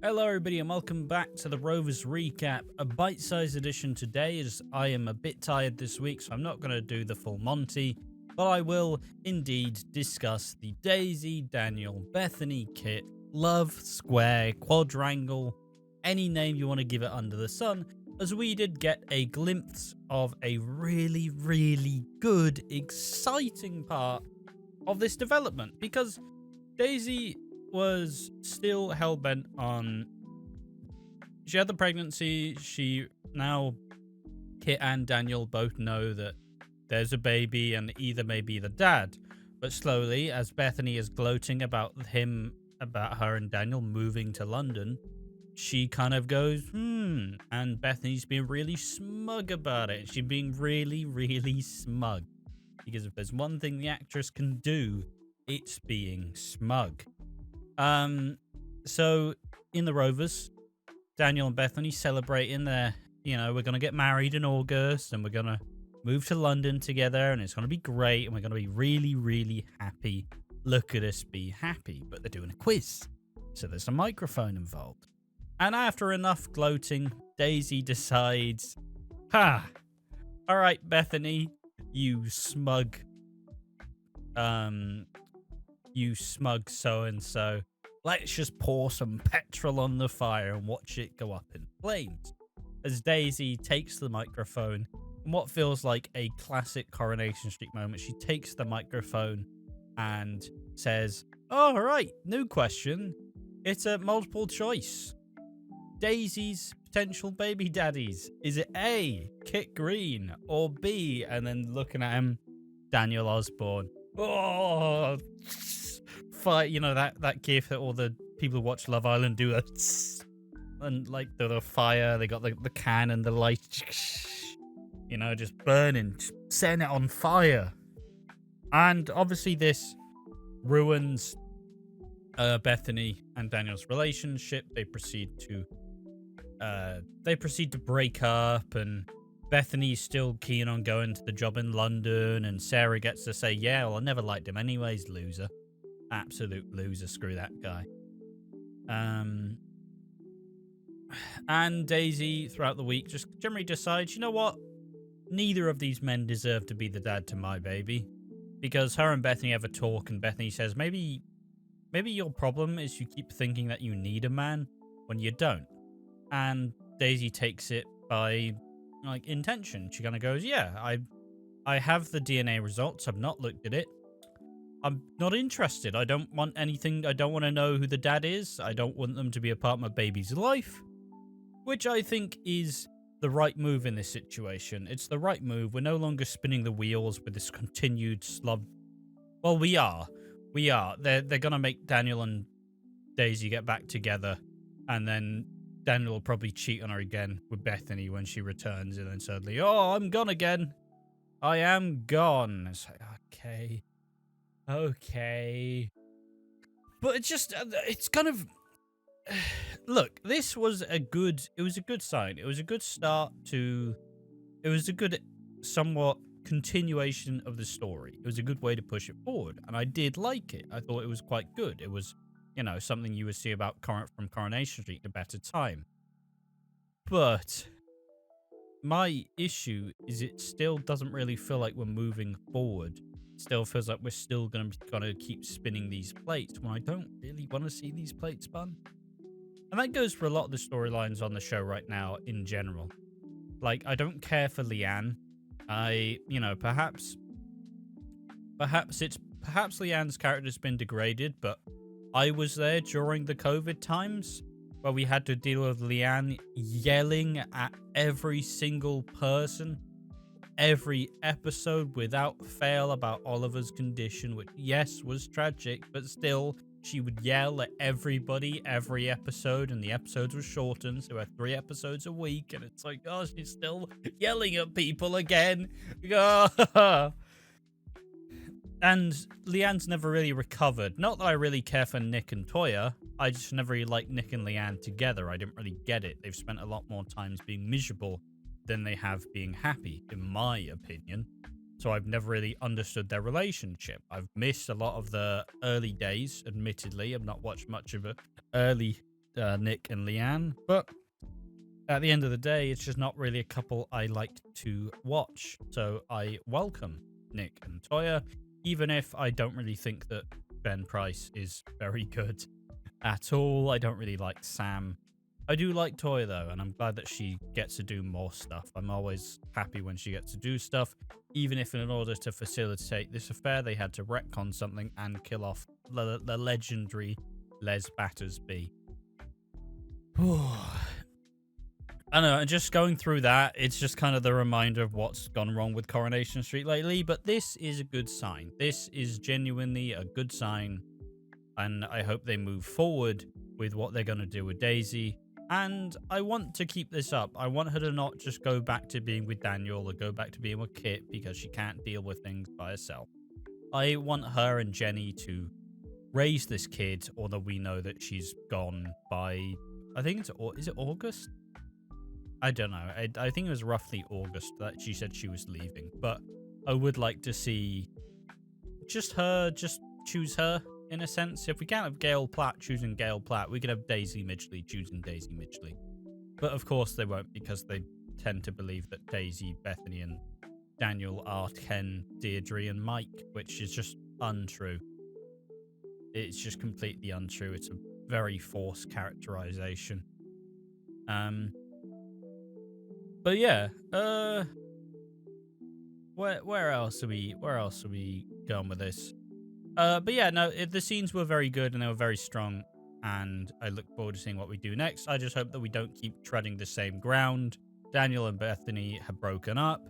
Hello everybody and welcome back to the Rovers recap, a bite-sized edition today as I am a bit tired this week, so I'm not going to do the full Monty, but I will indeed discuss the Daisy, Daniel, Bethany kit, love, square, quadrangle, any name you want to give it under the sun, as we did get a glimpse of a really good, exciting part of this development, because Daisy was still hell-bent on... She had the pregnancy. Now Kit and Daniel both know that there's a baby and either may be the dad. But slowly, as Bethany is gloating about her and Daniel moving to London, she kind of goes, and Bethany's being really smug about it. She's being really smug. Because if there's one thing the actress can do, it's being smug. So in the Rovers, Daniel and Bethany celebrating their, we're going to get married in August and we're going to move to London together and it's going to be great and we're going to be really happy. Look at us be happy. But they're doing a quiz, so there's a microphone involved. And after enough gloating, Daisy decides, all right, Bethany, you smug so-and-so. Let's just pour some petrol on the fire and watch it go up in flames. As Daisy takes the microphone, in what feels like a classic Coronation Street moment, she takes the microphone and says, all right, new question. It's a multiple choice. Daisy's potential baby daddies. Is it A, Kit Green, or B, and then looking at him, Daniel Osborne. Oh, fight, that gif that all the people who watch Love Island do, and like the fire, they got the can and the light, just burning, setting it on fire. And obviously this ruins Bethany and Daniel's relationship. They proceed to break up, and Bethany's still keen on going to the job in London, and Sarah gets to say, yeah, well, I never liked him anyways, loser. Absolute loser, screw that guy. And Daisy, throughout the week, just generally decides, you know what? Neither of these men deserve to be the dad to my baby. Because her and Bethany have a talk, and Bethany says, maybe your problem is you keep thinking that you need a man when you don't. And Daisy takes it by, intention. She kind of goes, yeah, I have the DNA results. I've not looked at it. I'm not interested. I don't want anything. I don't want to know who the dad is. I don't want them to be a part of my baby's life. Which I think is the right move in this situation. It's the right move. We're no longer spinning the wheels with this continued slub. Well, we are. They're going to make Daniel and Daisy get back together. And then Daniel will probably cheat on her again with Bethany when she returns. And then suddenly, oh, I'm gone again. I am gone. It's like, okay. But it's kind of... Look, this was it was a good sign. It was a good start to... It was a good, somewhat continuation of the story. It was a good way to push it forward. And I did like it. I thought it was quite good. It was, something you would see about from Coronation Street in a better time. But my issue is it still doesn't really feel like we're moving forward. Still feels like we're still gonna keep spinning these plates when I don't really want to see these plates spun. And that goes for a lot of the storylines on the show right now in general. Like, I don't care for Leanne. Perhaps Leanne's character's been degraded, but I was there during the COVID times where we had to deal with Leanne yelling at every single person every episode without fail about Oliver's condition, which, yes, was tragic, but still, she would yell at everybody every episode, and the episodes were shortened, so we had 3 episodes a week, and it's like, oh, she's still yelling at people again. And Leanne's never really recovered. Not that I really care for Nick and Toya, I just never really liked Nick and Leanne together. I didn't really get it. They've spent a lot more times being miserable than they have being happy, in my opinion. So I've never really understood their relationship. I've missed a lot of the early days, admittedly. I've not watched much of early Nick and Leanne, but at the end of the day, it's just not really a couple I like to watch. So I welcome Nick and Toya, even if I don't really think that Ben Price is very good at all. I don't really like Sam. I do like Toya though, and I'm glad that she gets to do more stuff. I'm always happy when she gets to do stuff, even if in order to facilitate this affair, they had to retcon something and kill off the legendary Les Battersby. I know, and just going through that, it's just kind of the reminder of what's gone wrong with Coronation Street lately, but this is a good sign. This is genuinely a good sign, and I hope they move forward with what they're going to do with Daisy, and I want to keep this up. I want her to not just go back to being with Daniel or go back to being with Kit because she can't deal with things by herself. I want her and Jenny to raise this kid, although we know that she's gone by, I think is it August? I don't know. I think it was roughly August that she said she was leaving. But I would like to see just choose her, in a sense. If we can't have Gail Platt choosing Gail Platt, we could have Daisy Midgley choosing Daisy Midgley. But of course they won't, because they tend to believe that Daisy, Bethany, and Daniel are Ken, Deirdre, and Mike, which is just untrue. It's just completely untrue. It's a very forced characterization. But yeah, where else are we going with this? But yeah, no, the scenes were very good and they were very strong, and I look forward to seeing what we do next. I just hope that we don't keep treading the same ground. Daniel and Bethany have broken up.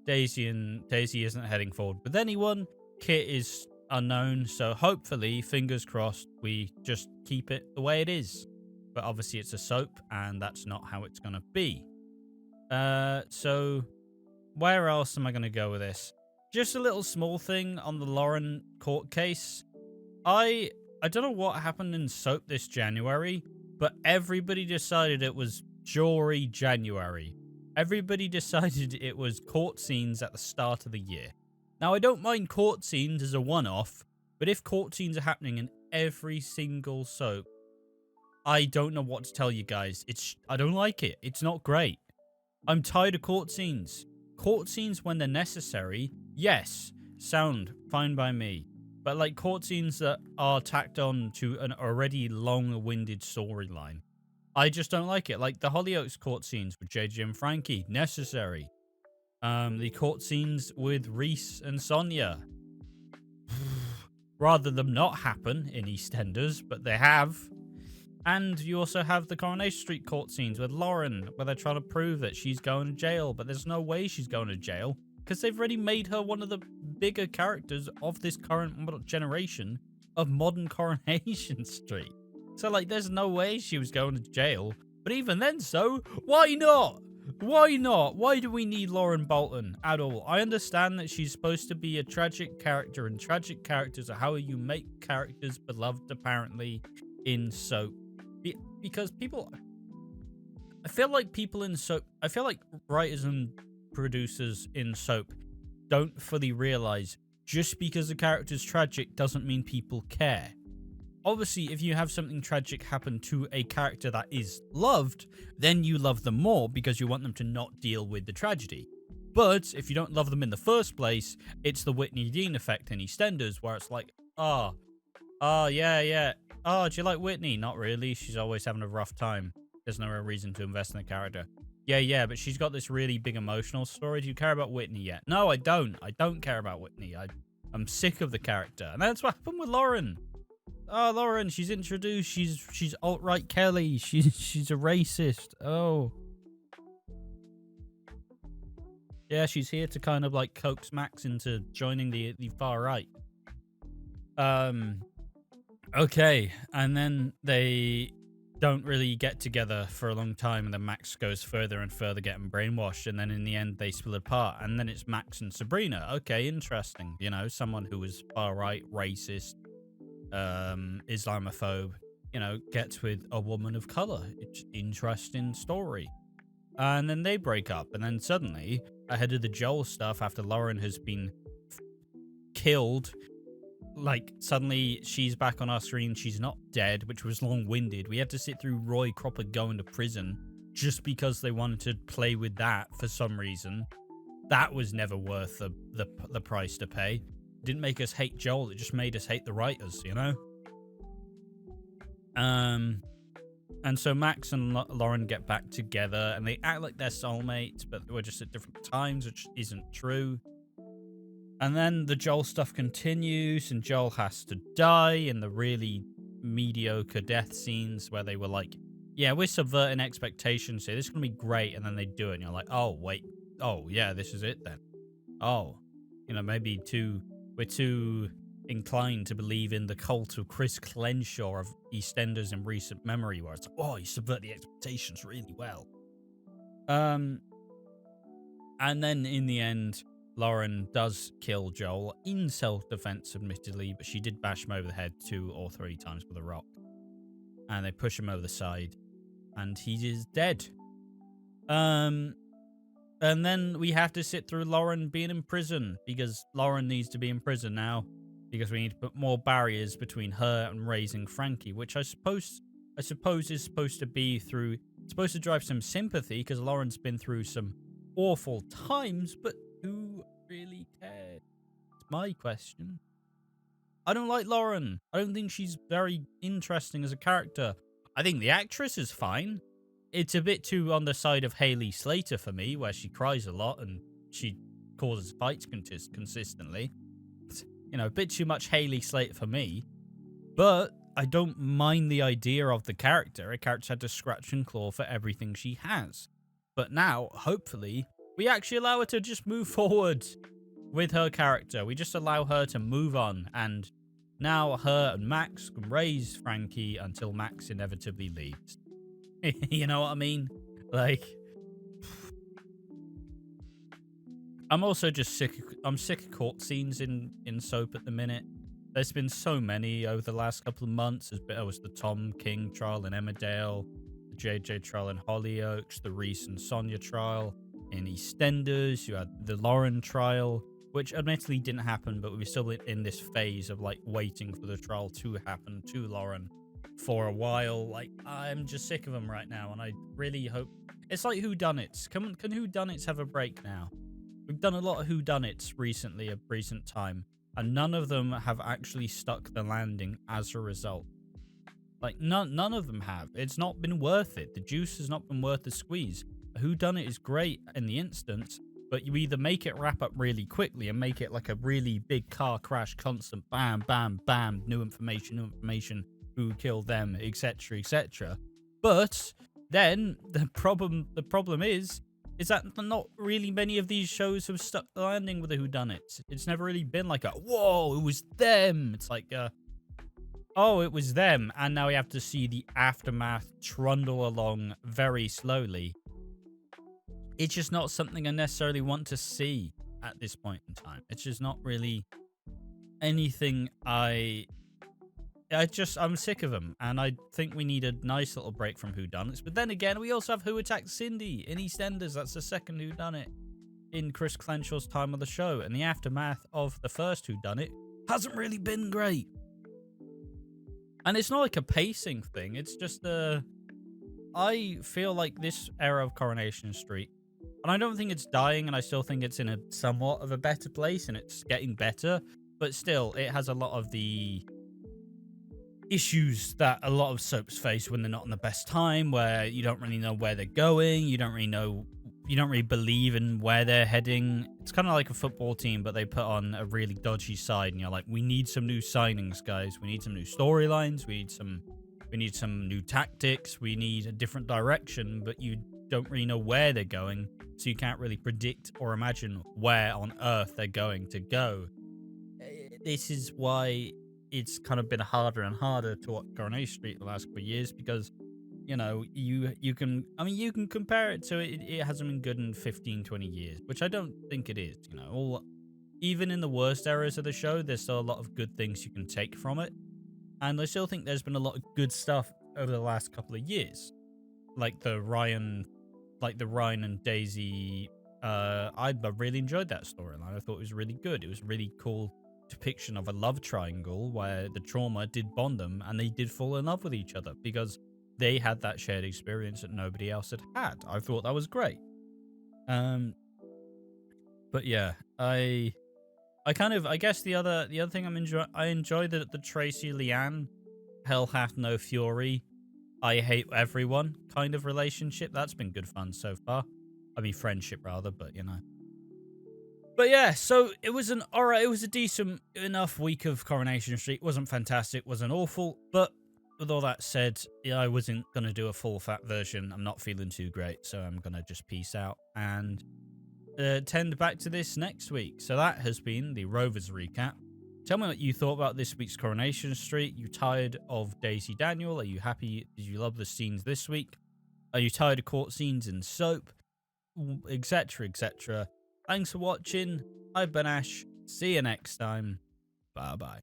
Daisy isn't heading forward with anyone. Kit is unknown, so hopefully, fingers crossed, we just keep it the way it is. But obviously it's a soap, and that's not how it's gonna be. So where else am I going to go with this? Just a little small thing on the Lauren court case. I don't know what happened in soap this January, but everybody decided it was Jury January. Everybody decided it was court scenes at the start of the year. Now, I don't mind court scenes as a one-off, but if court scenes are happening in every single soap, I don't know what to tell you guys. I don't like it. It's not great. I'm tired of court scenes. Court scenes when they're necessary, yes, sound fine by me. But like court scenes that are tacked on to an already long-winded storyline, I just don't like it. Like the Hollyoaks court scenes with JJ and Frankie, necessary. The court scenes with Reese and Sonia. Rather them not happen in EastEnders, but they have. And you also have the Coronation Street court scenes with Lauren, where they're trying to prove that she's going to jail, but there's no way she's going to jail, because they've already made her one of the bigger characters of this current generation of modern Coronation Street. So, like, there's no way she was going to jail. But even then, why not? Why not? Why do we need Lauren Bolton at all? I understand that she's supposed to be a tragic character, and tragic characters are how you make characters beloved, apparently, in soap. Because I feel like people in soap, I feel like writers and producers in soap don't fully realize just because the character's tragic doesn't mean people care. Obviously, if you have something tragic happen to a character that is loved, then you love them more because you want them to not deal with the tragedy. But if you don't love them in the first place, it's the Whitney Dean effect in EastEnders, where it's like, yeah. Oh, do you like Whitney? Not really. She's always having a rough time. There's no real reason to invest in the character. Yeah, but she's got this really big emotional story. Do you care about Whitney yet? No, I don't. I don't care about Whitney. I'm sick of the character. And that's what happened with Lauren. Oh, Lauren, she's introduced. She's alt-right Kelly. She's a racist. Oh. Yeah, she's here to kind of like coax Max into joining the far right. Okay, and then they don't really get together for a long time, and then Max goes further and further getting brainwashed, and then in the end they split apart, and then it's Max and Sabrina. Okay, interesting. You know, someone who was far right, racist, Islamophobe, you know, gets with a woman of color. It's an interesting story. And then they break up, and then suddenly, ahead of the Joel stuff, after Lauren has been killed, like, suddenly she's back on our screen. She's not dead, which was long-winded. We had to sit through Roy Cropper going to prison just because they wanted to play with that for some reason. That was never worth the price to pay. It didn't make us hate Joel. It just made us hate the writers, you know? And so Max and Lauren get back together, and they act like they're soulmates, but they were just at different times, which isn't true. And then the Joel stuff continues, and Joel has to die in the really mediocre death scenes where they were like, yeah, we're subverting expectations here. This is going to be great. And then they do it, and you're like, oh, wait. Oh, yeah, this is it then. Oh, you know, maybe we're too inclined to believe in the cult of Chris Clenshaw of EastEnders in recent memory, where it's like, oh, you subvert the expectations really well. And then in the end, Lauren does kill Joel in self-defense, admittedly, but she did bash him over the head 2 or 3 times with a rock. And they push him over the side, and he is dead. And then we have to sit through Lauren being in prison, because Lauren needs to be in prison now, because we need to put more barriers between her and raising Frankie, which I suppose is supposed to be supposed to drive some sympathy, because Lauren's been through some awful times, but who really cares? It's my question. I don't like Lauren. I don't think she's very interesting as a character. I think the actress is fine. It's a bit too on the side of Hayley Slater for me, where she cries a lot and she causes fights consistently. You know, a bit too much Hayley Slater for me. But I don't mind the idea of the character. A character had to scratch and claw for everything she has. But now, hopefully, we actually allow her to just move forward with her character. We just allow her to move on. And now her and Max can raise Frankie until Max inevitably leaves. You know what I mean? Like, I'm also just sick. I'm sick of court scenes in soap at the minute. There's been so many over the last couple of months. There was the Tom King trial in Emmerdale, the JJ trial in Hollyoaks, the Reese and Sonia trial in EastEnders. You had the Lauren trial, which admittedly didn't happen, but we were still in this phase of like waiting for the trial to happen to Lauren for a while. Like, I'm just sick of them right now, and I really hope it's like WHODUNNITS. Can WHODUNNITS have a break now? We've done a lot of WHODUNNITS recently, a recent time, and none of them have actually stuck the landing as a result. Like, none of them have. It's not been worth it. The juice has not been worth the squeeze. A WHODUNNIT is great in the instance, but you either make it wrap up really quickly and make it like a really big car crash, constant bam, bam, bam, new information, who killed them, etc., etc. But then the problem is that not really many of these shows have stuck the landing with the WHODUNNITs. It's never really been like a, whoa, it was them. It's like, oh, it was them. And now we have to see the aftermath trundle along very slowly. It's just not something I necessarily want to see at this point in time. It's just not really anything I'm sick of them, and I think we need a nice little break from WHODUNNITs. But then again, we also have Who Attacked Cindy in EastEnders. That's the second WHODUNNIT in Chris Clenshaw's time on the show, and the aftermath of the first WHODUNNIT hasn't really been great. And it's not like a pacing thing. It's just I feel like this era of Coronation Street, and I don't think it's dying, and I still think it's in a somewhat of a better place, and it's getting better, but still, it has a lot of the issues that a lot of soaps face when they're not in the best time, where you don't really know where they're going, you don't really believe in where they're heading. It's kind of like a football team, but they put on a really dodgy side, and you're like, we need some new signings, guys. We need some new storylines. We need some new tactics. We need a different direction, but you don't really know where they're going, so you can't really predict or imagine where on earth they're going to go. This is why it's kind of been harder and harder to watch Coronation Street the last couple of years, because, you know, you can compare it to it hasn't been good in 15, 20 years, which I don't think it is. You know, even in the worst eras of the show, there's still a lot of good things you can take from it. And I still think there's been a lot of good stuff over the last couple of years. Like the Ryan and Daisy, I really enjoyed that storyline. I thought it was really good. It was really cool depiction of a love triangle where the trauma did bond them and they did fall in love with each other because they had that shared experience that nobody else had had. I thought that was great. But yeah, I guess the other thing I enjoy the Tracy Leanne, Hell Hath No Fury, I hate everyone kind of relationship. That's been good fun so far. I mean, friendship rather, but you know. But yeah, so it was a decent enough week of Coronation Street. Wasn't fantastic, wasn't awful, but with all that said, yeah, I wasn't going to do a full fat version. I'm not feeling too great, so I'm going to just peace out and tend back to this next week. So that has been the Rovers recap. Tell me what you thought about this week's Coronation Street. You tired of Daisy Daniel? Are you happy? Did you love the scenes this week? Are you tired of court scenes in soap? Etc, etc. Thanks for watching. I've been Ash. See you next time. Bye bye.